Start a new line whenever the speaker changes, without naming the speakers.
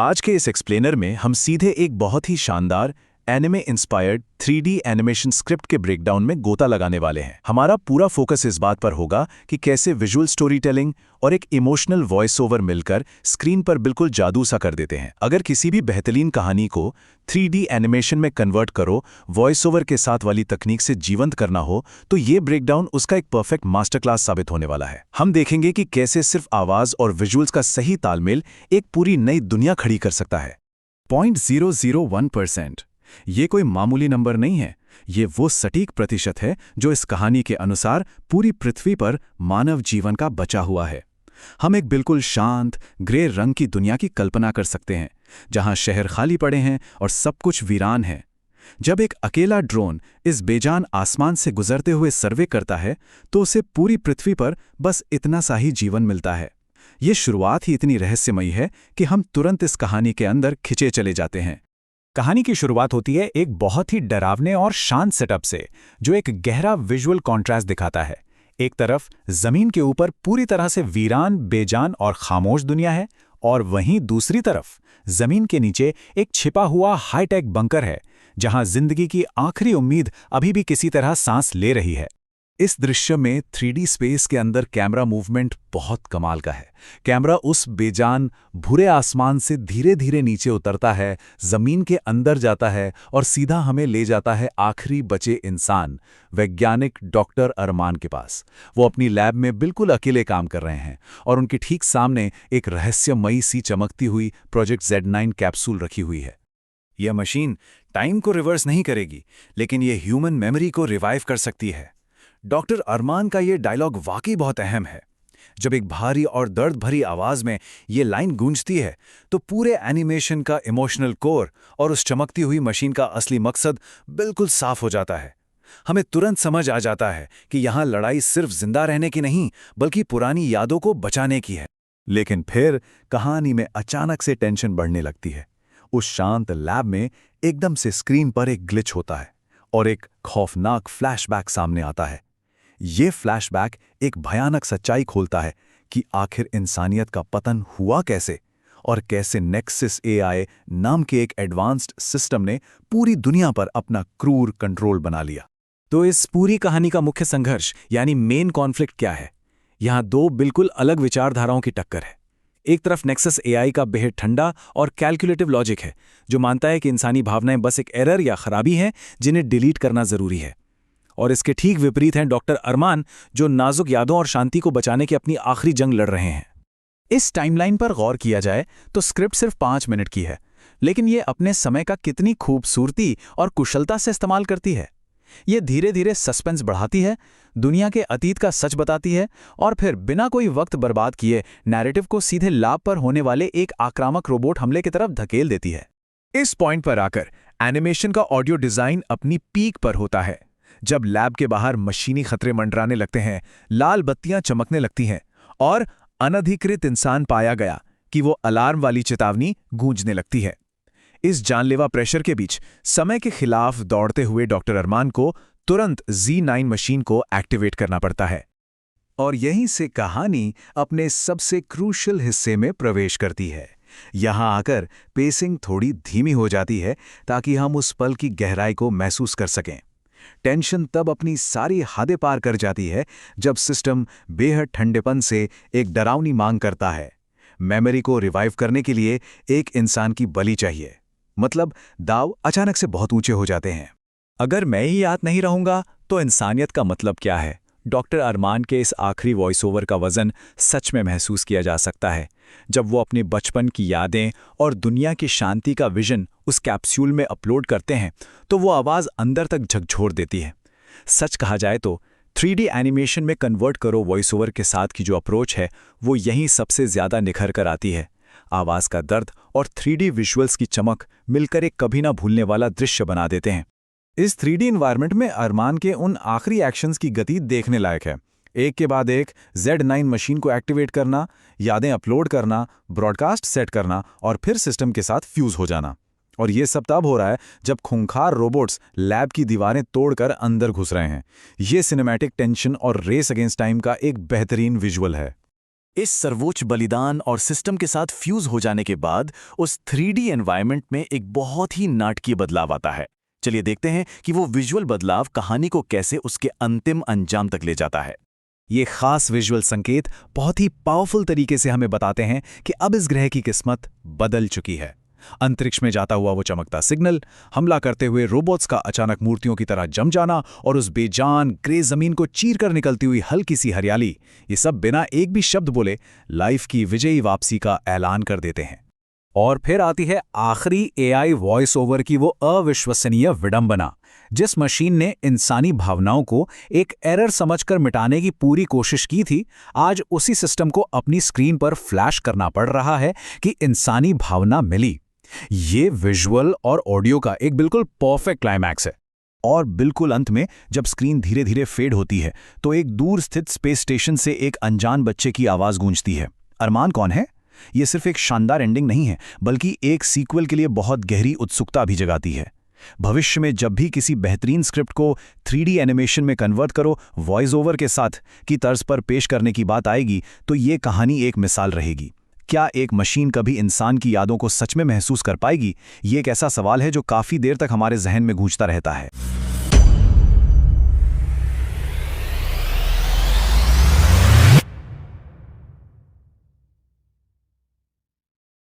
आज के इस एक्सप्लेनर में हम सीधे एक बहुत ही शानदार anime inspired 3D animation script के ब्रेकडाउन में गोता लगाने वाले हैं। हमारा पूरा फोकस इस बात पर होगा कि कैसे विजुअल स्टोरी टेलिंग और एक इमोशनल वॉइस ओवर मिलकर स्क्रीन पर बिल्कुल जादू सा कर देते हैं। अगर किसी भी बेहतरीन कहानी को 3D एनिमेशन में कन्वर्ट करो, वॉइस ओवर के साथ वाली तकनीक से जीवंत करना हो, तो ये ब्रेकडाउन उसका एक परफेक्ट मास्टर क्लास साबित होने वाला है। हम देखेंगे कि कैसे सिर्फ आवाज और विजुअल्स का सही तालमेल एक पूरी नई दुनिया खड़ी कर सकता है।
0.001%। ये कोई मामूली नंबर नहीं है, ये वो सटीक प्रतिशत है जो इस कहानी के अनुसार पूरी पृथ्वी पर मानव जीवन का बचा हुआ है। हम एक बिल्कुल शांत ग्रे रंग की दुनिया की कल्पना कर सकते हैं, जहां शहर खाली पड़े हैं और सब कुछ वीरान है। जब एक अकेला ड्रोन इस बेजान आसमान से गुजरते हुए सर्वे करता है, तो उसे पूरी पृथ्वी पर बस इतना सा ही जीवन मिलता है। ये शुरुआत ही इतनी रहस्यमयी है कि हम तुरंत इस कहानी के अंदर खिंचे चले जाते हैं।
कहानी की शुरुआत होती है एक बहुत ही डरावने और शांत सेटअप से, जो एक गहरा विजुअल कॉन्ट्रास्ट दिखाता है। एक तरफ जमीन के ऊपर पूरी तरह से वीरान, बेजान और खामोश दुनिया है, और वहीं दूसरी तरफ जमीन के नीचे एक छिपा हुआ हाईटेक बंकर है, जहां जिंदगी की आखिरी उम्मीद अभी भी किसी तरह सांस ले रही है।
इस दृश्य में 3D स्पेस के अंदर कैमरा मूवमेंट बहुत कमाल का है। कैमरा उस बेजान भूरे आसमान से धीरे धीरे नीचे उतरता है, जमीन के अंदर जाता है और सीधा हमें ले जाता है आखिरी बचे इंसान, वैज्ञानिक डॉक्टर अरमान के पास। वो अपनी लैब में बिल्कुल अकेले काम कर रहे हैं और उनके ठीक सामने एक रहस्यमयी सी चमकती हुई प्रोजेक्ट Z9 कैप्सूल रखी हुई है।
यह मशीन टाइम को रिवर्स नहीं करेगी, लेकिन ये ह्यूमन मेमोरी को रिवाइव कर सकती है। डॉक्टर अरमान का ये डायलॉग वाकई बहुत अहम है। जब एक भारी और दर्द भरी आवाज में ये लाइन गूंजती है, तो पूरे एनिमेशन का इमोशनल कोर और उस चमकती हुई मशीन का असली मकसद बिल्कुल साफ हो जाता है। हमें तुरंत समझ आ जाता है कि यहाँ लड़ाई सिर्फ जिंदा रहने की नहीं, बल्कि पुरानी यादों को बचाने की है।
लेकिन फिर कहानी में अचानक से टेंशन बढ़ने लगती है। उस शांत लैब में एकदम से स्क्रीन पर एक ग्लिच होता है और एक खौफनाक फ्लैशबैक सामने आता है। ये फ्लैशबैक एक भयानक सच्चाई खोलता है कि आखिर इंसानियत का पतन हुआ कैसे, और कैसे नेक्सस AI नाम के एक एडवांस्ड सिस्टम ने पूरी दुनिया पर अपना क्रूर कंट्रोल बना लिया।
तो इस पूरी कहानी का मुख्य संघर्ष यानी मेन कॉन्फ्लिक्ट क्या है? यहाँ दो बिल्कुल अलग विचारधाराओं की टक्कर है। एक तरफ नेक्सस AI का बेहद ठंडा और कैलकुलेटिव लॉजिक है, जो मानता है कि इंसानी भावनाएं बस एक एरर या खराबी हैं जिन्हें डिलीट करना जरूरी है। और इसके ठीक विपरीत हैं डॉक्टर अरमान, जो नाजुक यादों और शांति को बचाने की अपनी आखिरी जंग लड़ रहे हैं। इस टाइमलाइन पर गौर किया जाए तो स्क्रिप्ट सिर्फ 5 मिनट की है, लेकिन ये अपने समय का कितनी खूबसूरती और कुशलता से इस्तेमाल करती है। ये धीरे धीरे सस्पेंस बढ़ाती है, दुनिया के अतीत का सच बताती है, और फिर बिना कोई वक्त बर्बाद किए नैरेटिव को सीधे लैब पर होने वाले एक आक्रामक रोबोट हमले की तरफ धकेल देती है। इस पॉइंट पर आकर एनिमेशन का ऑडियो डिजाइन अपनी पीक पर होता है। जब लैब के बाहर मशीनी खतरे मंडराने लगते हैं, लाल बत्तियां चमकने लगती हैं और अनधिकृत इंसान पाया गया कि वो अलार्म वाली चेतावनी गूंजने लगती है। इस जानलेवा प्रेशर के बीच समय के खिलाफ दौड़ते हुए डॉक्टर अरमान को तुरंत Z9 मशीन को एक्टिवेट करना पड़ता है, और यहीं से कहानी अपने सबसे क्रूशियल हिस्से में प्रवेश करती है। यहां आकर पेसिंग थोड़ी धीमी हो जाती है ताकि हम उस पल की गहराई को महसूस कर सकें। टेंशन तब अपनी सारी हदें पार कर जाती है जब सिस्टम बेहद ठंडेपन से एक डरावनी मांग करता है। मेमोरी को रिवाइव करने के लिए एक इंसान की बलि चाहिए। मतलब दाव अचानक से बहुत ऊंचे हो जाते हैं। अगर मैं ही याद नहीं रहूंगा तो इंसानियत का मतलब क्या है? डॉक्टर अरमान के इस आखिरी वॉइस ओवर का वजन सच में महसूस किया जा सकता है। जब वो अपने बचपन की यादें और दुनिया की शांति का विजन उस कैप्सूल में अपलोड करते हैं, तो वो आवाज़ अंदर तक झकझोर देती है। सच कहा जाए तो 3D एनिमेशन में कन्वर्ट करो वॉइस ओवर के साथ की जो अप्रोच है, वो यहीं सबसे ज़्यादा निखर कर आती है। आवाज़ का दर्द और 3D विजुअल्स की चमक मिलकर एक कभी ना भूलने वाला दृश्य बना देते हैं। इस 3D एनवायरनमेंट में अरमान के उन आखिरी एक्शंस की गति देखने लायक है। एक के बाद एक Z9 मशीन को एक्टिवेट करना, यादें अपलोड करना, ब्रॉडकास्ट सेट करना और फिर सिस्टम के साथ फ्यूज हो जाना। और ये सब तब हो रहा है जब खूंखार रोबोट्स लैब की दीवारें तोड़कर अंदर घुस रहे हैं। ये सिनेमैटिक टेंशन और रेस अगेंस्ट टाइम का एक बेहतरीन विजुअल है।
इस सर्वोच्च बलिदान और सिस्टम के साथ फ्यूज हो जाने के बाद उस 3D एनवायरनमेंट में एक बहुत ही नाटकीय बदलाव आता है। चलिए देखते हैं कि वो विजुअल बदलाव कहानी को कैसे उसके अंतिम अंजाम तक ले जाता है।
ये खास विजुअल संकेत बहुत ही पावरफुल तरीके से हमें बताते हैं कि अब इस ग्रह की किस्मत बदल चुकी है। अंतरिक्ष में जाता हुआ वो चमकता सिग्नल, हमला करते हुए रोबोट्स का अचानक मूर्तियों की तरह जम जाना और उस बेजान ग्रे जमीन को चीरकर निकलती हुई हल्की सी हरियाली, ये सब बिना एक भी शब्द बोले लाइफ की विजयी वापसी का ऐलान कर देते हैं।
और फिर आती है आखिरी एआई वॉइस ओवर की वो अविश्वसनीय विडंबना, जिस मशीन ने इंसानी भावनाओं को एक एरर समझकर मिटाने की पूरी कोशिश की थी, आज उसी सिस्टम को अपनी स्क्रीन पर फ्लैश करना पड़ रहा है कि इंसानी भावना मिली। ये विजुअल और ऑडियो का एक बिल्कुल परफेक्ट क्लाइमैक्स है।
और बिल्कुल अंत में जब स्क्रीन धीरे धीरे फेड होती है तो एक दूर स्थित स्पेस स्टेशन से एक अनजान बच्चे की आवाज गूंजती है। अरमान कौन है? ये सिर्फ एक शानदार एंडिंग नहीं है, बल्कि एक सीक्वल के लिए बहुत गहरी उत्सुकता भी जगाती है। भविष्य में जब भी किसी बेहतरीन स्क्रिप्ट को 3D एनिमेशन में कन्वर्ट करो, वॉइस ओवर के साथ की तर्ज पर पेश करने की बात आएगी, तो ये कहानी एक मिसाल रहेगी। क्या एक मशीन कभी इंसान की यादों को सच में महसूस कर पाएगी? ये एक ऐसा सवाल है जो काफ़ी देर तक हमारे जहन में गूंजता रहता है।